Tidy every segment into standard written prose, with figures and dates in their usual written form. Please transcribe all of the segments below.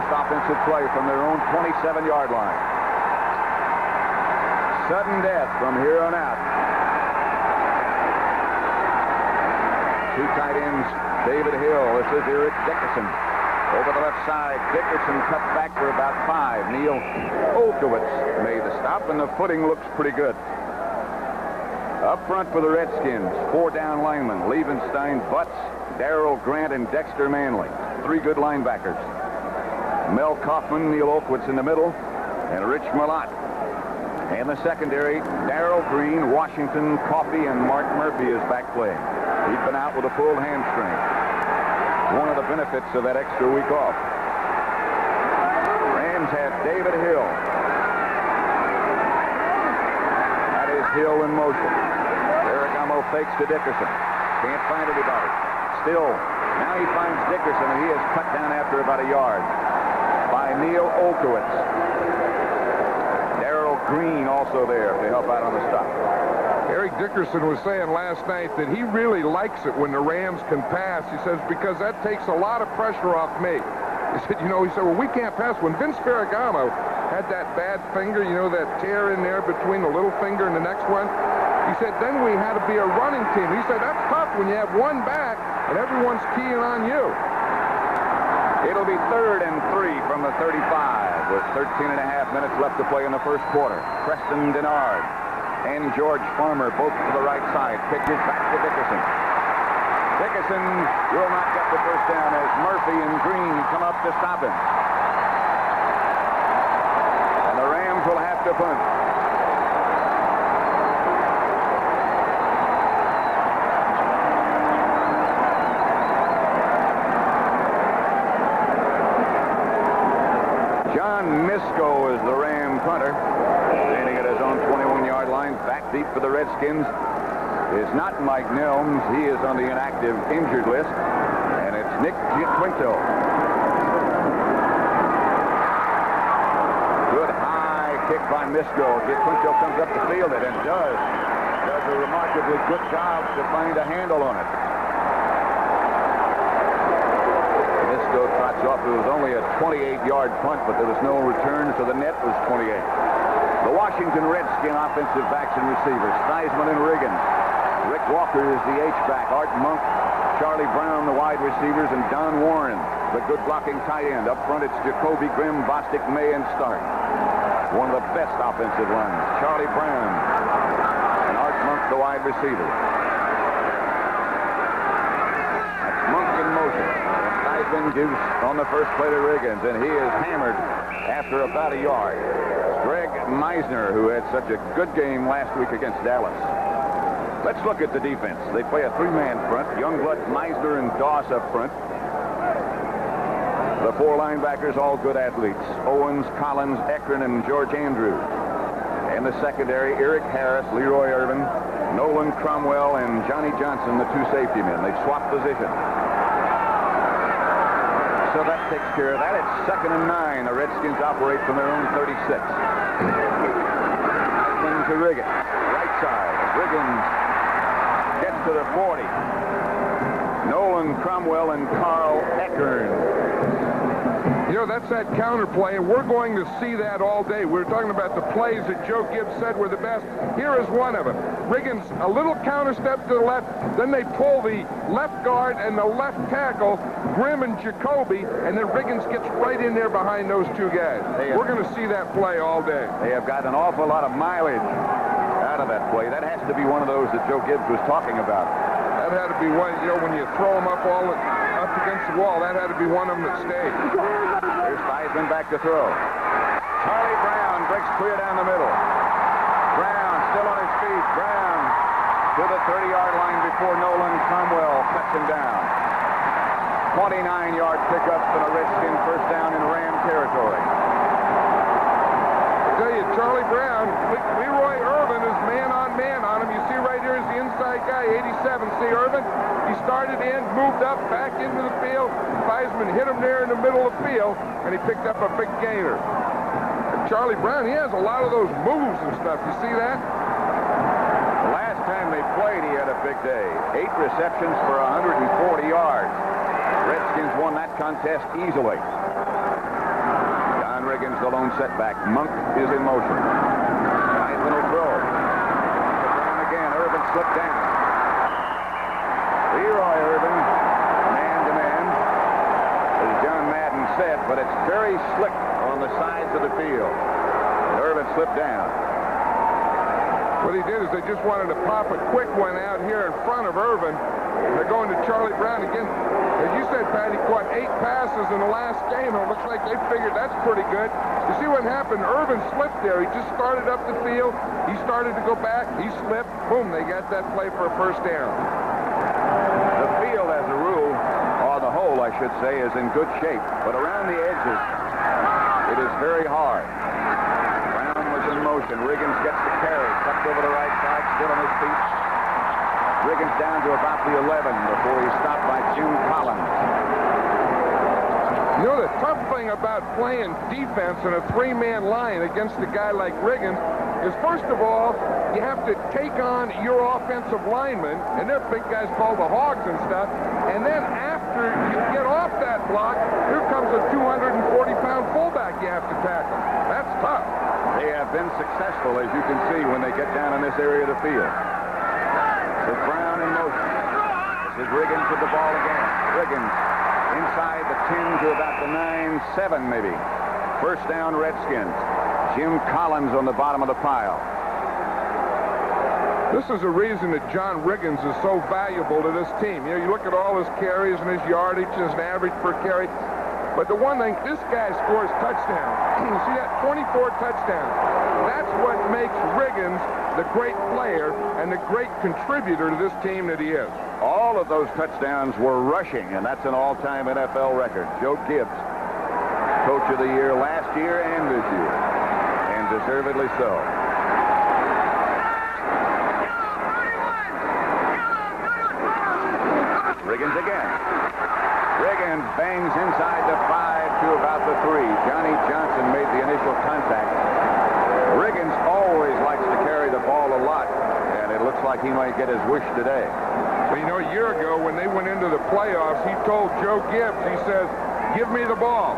first offensive play from their own 27-yard line. Sudden death from here on out. Two tight ends, David Hill. This is Eric Dickerson. Over the left side, Dickerson cut back for about 5. Neil Olkowitz made the stop, and the footing looks pretty good. Up front for the Redskins, 4 down linemen, Liebenstein, Butts, Darrell Grant, and Dexter Manley. 3 good linebackers. Mel Kaufman, Neil Olkowitz in the middle, and Rich Malott. And the secondary, Darrell Green, Washington, Coffey, and Mark Murphy is back playing. He'd been out with a pulled hamstring. One of the benefits of that extra week off. Rams have David Hill. That is Hill in motion. Ferragamo fakes to Dickerson. Can't find anybody. Still, now he finds Dickerson, and he is cut down after about a yard by Neil Olkowitz. Darrell Green also there to help out on the stop. Eric Dickerson was saying last night that he really likes it when the Rams can pass. He says, because that takes a lot of pressure off me. He said, well, we can't pass. When Vince Ferragamo had that bad finger, that tear in there between the little finger and the next one, he said, then we had to be a running team. He said, that's tough when you have one back and everyone's keying on you. It'll be 3rd and 3 from the 35 with 13 and a half minutes left to play in the first quarter. Preston Denard and George Farmer both to the right side. Pitches back to Dickerson. Dickerson will not get the first down as Murphy and Green come up to stop him. And the Rams will have to punt. Misko is the Ram punter, standing at his own 21-yard line. Back deep for the Redskins is not Mike Nelms. He is on the inactive injured list, and it's Nick Giaquinto. Good high kick by Misko. Giaquinto comes up the field and does a remarkably good job to find a handle on it. Misko trots off. It was only a 28-yard punt, but there was no return, so the net was 28. The Washington Redskin offensive backs and receivers, Theismann and Riggins. Rick Walker is the H-back. Art Monk, Charlie Brown, the wide receivers, and Don Warren, the good blocking tight end. Up front, it's Jacoby Grimm, Bostic, May, and Stark. One of the best offensive lines. Charlie Brown and Art Monk, the wide receiver. That's Monk in motion. Theismann gives on the first play to Riggins, and he is hammered after about a yard. Greg Meisner, who had such a good game last week against Dallas. Let's look at the defense. They play a 3-man front. Youngblood, Meisner, and Doss up front. The 4 linebackers, all good athletes. Owens, Collins, Ekron, and George Andrews. And the secondary, Eric Harris, Leroy Irvin, Nolan Cromwell, and Johnny Johnson, the 2 safety men. They've swapped position. So that takes care of that. It's 2nd and 9. The Redskins operate from their own 36. To Riggins. Right side. Riggins gets to the 40. Nolan Cromwell and Carl Ekern. That's that counter play, and we're going to see that all day. We're talking about the plays that Joe Gibbs said were the best. Here is one of them. Riggins, a little counter step to the left, then they pull the left guard and the left tackle, Grimm and Jacoby, and then Riggins gets right in there behind those 2 guys. We're going to see that play all day. They have got an awful lot of mileage out of that play. That has to be one of those that Joe Gibbs was talking about. That had to be one, when you throw them up against the wall, that had to be one of them that stayed. Here's Theismann back to throw. Charlie Brown breaks clear down the middle. Brown still on his feet. Brown to the 30-yard line before Nolan Cromwell cuts him down. 29-yard pickup for the Redskin first down in Ram territory. I tell you, Charlie Brown, Leroy Irvin is man-on-man on him. You see right here is the inside guy, 87. See Irvin? He started in, moved up, back into the field. Theismann hit him there in the middle of the field, and he picked up a big gainer. And Charlie Brown, he has a lot of those moves and stuff. You see that? The last time they played, he had a big day. 8 receptions for 140 yards. Redskins won that contest easily. Riggins, the lone setback. Monk is in motion. Heisman will throw. Brown again. Irvin slipped down. Leroy Irvin, man-to-man, as John Madden said, but it's very slick on the sides of the field. Irvin slipped down. What he did is they just wanted to pop a quick one out here in front of Irvin. They're going to Charlie Brown again. As you said, Pat, he caught 8 passes in the last game, and it looks like they figured that's pretty good. You see what happened? Irvin slipped there. He just started up the field. He started to go back. He slipped. Boom, they got that play for a first down. The field, as a rule, or the whole, I should say, is in good shape. But around the edges, it is very hard. Brown was in motion. Riggins gets the carry. Tucked over the right side, still on his feet. Riggins down to about the 11 before he's stopped by Jim Collins. You know, the tough thing about playing defense in a 3-man line against a guy like Riggins is, first of all, you have to take on your offensive linemen, and they're big guys called the Hogs and stuff, and then after you get off that block, here comes a 240-pound fullback you have to tackle. That's tough. They have been successful, as you can see, when they get down in this area of the field. So Brown in motion. This is Riggins with the ball again. Riggins inside the 10 to about the 9-7 maybe. First down, Redskins. Jim Collins on the bottom of the pile. This is a reason that John Riggins is so valuable to this team. You know, you look at all his carries and his yardage, his average per carry. But the one thing, this guy scores touchdowns. You see that? 24 touchdowns. That's what makes Riggins the great player and the great contributor to this team that he is. All of those touchdowns were rushing, and that's an all-time NFL record. Joe Gibbs, Coach of the Year last year and this year, and deservedly so. Riggins again. Riggins bangs inside the 5 to about the 3. Johnny Johnson made the initial contact. Riggins always likes to carry the ball a lot, and it looks like he might get his wish today. But you know, a year ago when they went into the playoffs, he told Joe Gibbs, he says, give me the ball.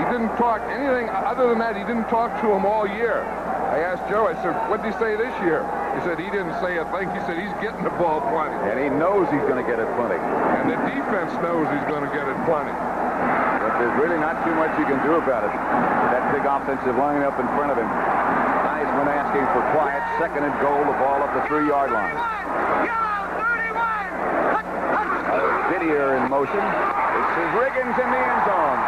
He didn't talk anything other than that. He didn't talk to him all year. I asked Joe, I said, what did he say this year? He said he didn't say a thing. He said he's getting the ball plenty. And he knows he's going to get it plenty. And the defense knows he's going to get it plenty. But there's really not too much you can do about it. That big offensive line up in front of him. Heisman asking for quiet. Second and goal, the ball up the 3-yard line. Didier in motion. This is Riggins in the end zone.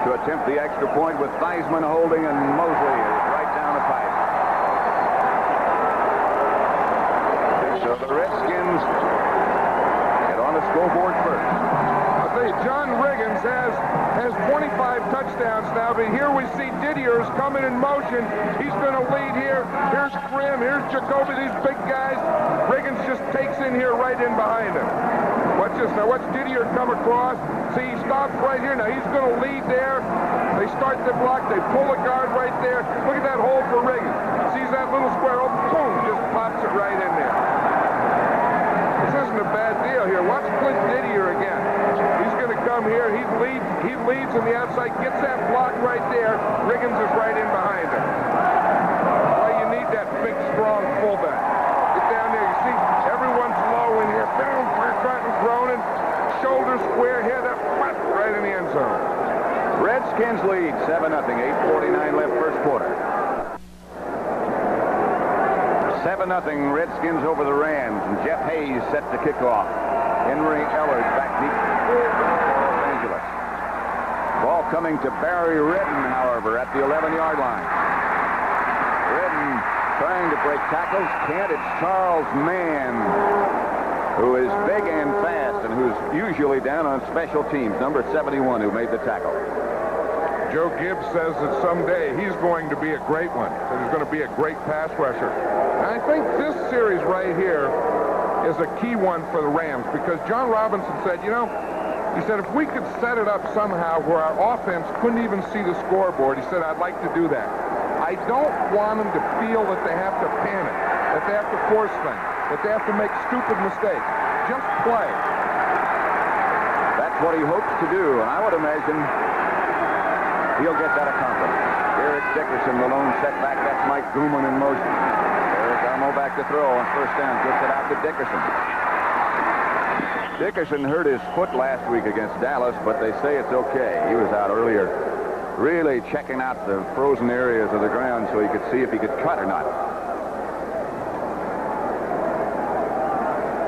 To attempt the extra point with Theismann holding, and Mosley is right down the pipe. So the Redskins get on the scoreboard first. I'll tell you, John Riggins has 25 touchdowns now, but here we see Didier's coming in motion. He's going to lead here. Here's Grimm, here's Jacoby, these big guys. Riggins just takes in here right in behind him. Watch this now. Watch Didier come across. See, he stops right here. Now he's going to lead there. They start the block. They pull a guard right there. Look at that hole for Riggins. Sees that little square hole. Boom! Just pops it right in there. This isn't a bad deal here. Watch Clint Didier again. He's going to come here. He leads on the outside. Gets that block right there. Riggins is right in behind him. Well, you need that big, strong fullback. Get down there. You see, everyone's low in here. Boom! Cronin, shoulder square, head up, right in the end zone. Redskins lead 7-0, 8:49 left first quarter. 7-0 Redskins over the Rams, and Jeff Hayes set to kick off. Henry Ellard back deep Los Angeles. Ball coming to Barry Redden, however, at the 11-yard line. Redden trying to break tackles, can't. It's Charles Mann, who is big and fast and who's usually down on special teams, number 71, who made the tackle. Joe Gibbs says that someday he's going to be a great one. That he's going to be a great pass rusher. And I think this series right here is a key one for the Rams because John Robinson said, you know, he said, if we could set it up somehow where our offense couldn't even see the scoreboard, he said, I'd like to do that. I don't want them to feel that they have to panic, that they have to force things, that they have to make stupid mistakes. Just play. That's what he hopes to do, and I would imagine he'll get that accomplished. Eric Dickerson, the lone setback. That's Mike Gooman in motion. Eric Armo back to throw on first down. Gets it out to Dickerson. Dickerson hurt his foot last week against Dallas, but they say it's okay. He was out earlier really checking out the frozen areas of the ground so he could see if he could cut or not.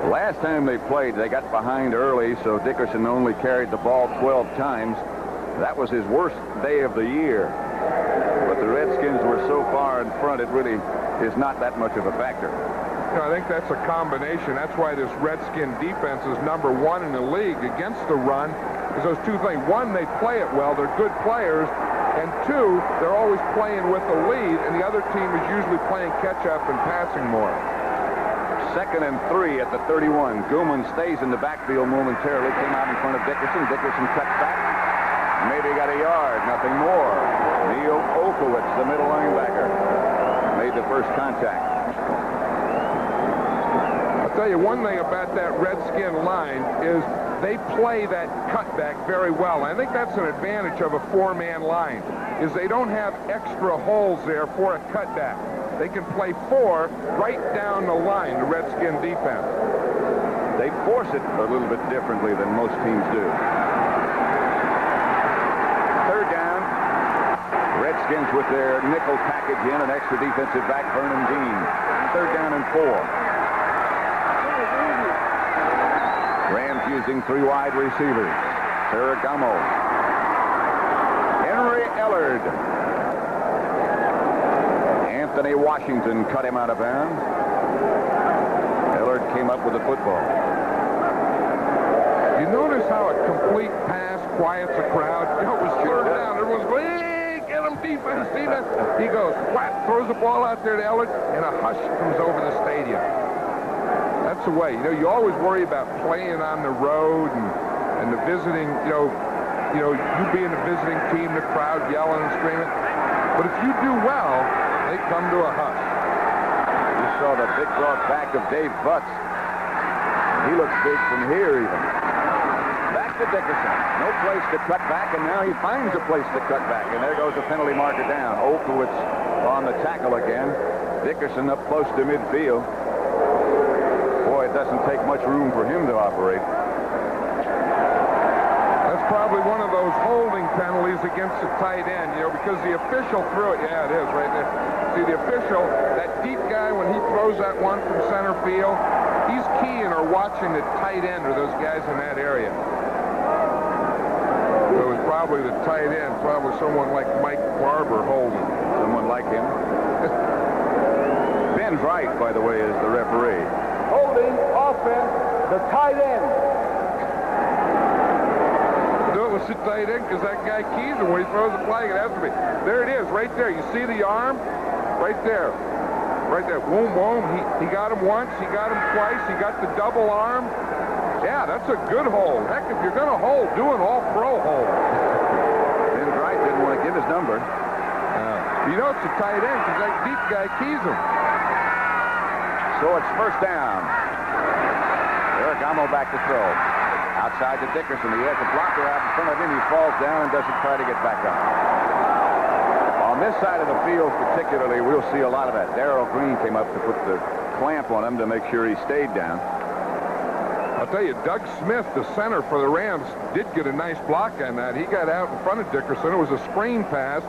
Last time they played, they got behind early, so Dickerson only carried the ball 12 times. That was his worst day of the year. But the Redskins were so far in front, it really is not that much of a factor. You know, I think that's a combination. That's why this Redskin defense is #1 in the league against the run. Is those two things. One, they play it well. They're good players. And two, they're always playing with the lead, and the other team is usually playing catch-up and passing more. 2nd and 3 at the 31. Gooman stays in the backfield momentarily. Came out in front of Dickerson. Dickerson cuts back. Maybe got a yard. Nothing more. Neil Olkowitz, the middle linebacker, made the first contact. I'll tell you one thing about that Redskin line is they play that cutback very well. I think that's an advantage of a 4-man line, is they don't have extra holes there for a cutback. They can play 4 right down the line, the Redskin defense. They force it a little bit differently than most teams do. 3rd down. Redskins with their nickel package in, an extra defensive back, Vernon Dean. 3rd down and 4. Rams using 3 wide receivers. Ferragamo. Henry Ellard. Anthony Washington cut him out of bounds. Ellard came up with the football. You notice how a complete pass quiets a crowd? You know, it was third down. Everyone's going, hey, get him, defense, defense. He goes, whap, throws the ball out there to Ellard, and a hush comes over the stadium. That's the way. You know, you always worry about playing on the road and the visiting, you being the visiting team, the crowd yelling and screaming. But if you do well, they come to a hush. You saw the big broad back of Dave Butts. He looks big from here even. Back to Dickerson. No place to cut back, and now he finds a place to cut back. And there goes the penalty marker down. Olkowitz on the tackle again. Dickerson up close to midfield. Boy, it doesn't take much room for him to operate. That's probably one of those holding penalties against the tight end, because the official threw it. Yeah, it is right there. See, the official, that deep guy, when he throws that one from center field, he's keying or watching the tight end or those guys in that area. So it was probably the tight end, probably someone like Mike Barber holding. Someone like him. Ben Wright, by the way, is the referee. Holding offense, the tight end. No, it was the tight end because that guy keys him when he throws the flag. It has to be. There it is, right there. You see the arm? Right there. Right there. Boom, boom. He got him once. He got him twice. He got the double arm. Yeah, that's a good hold. Heck, if you're going to hold, do an all-pro hold. Ben Wright didn't want to give his number. You know it's a tight end because that deep guy keys him. So it's first down. Ferragamo back to throw. Outside to Dickerson. He has a blocker out in front of him. He falls down and doesn't try to get back up. On this side of the field particularly, we'll see a lot of that. Darrell Green came up to put the clamp on him to make sure he stayed down. I'll tell you, Doug Smith, the center for the Rams, did get a nice block on that. He got out in front of Dickerson. It was a screen pass.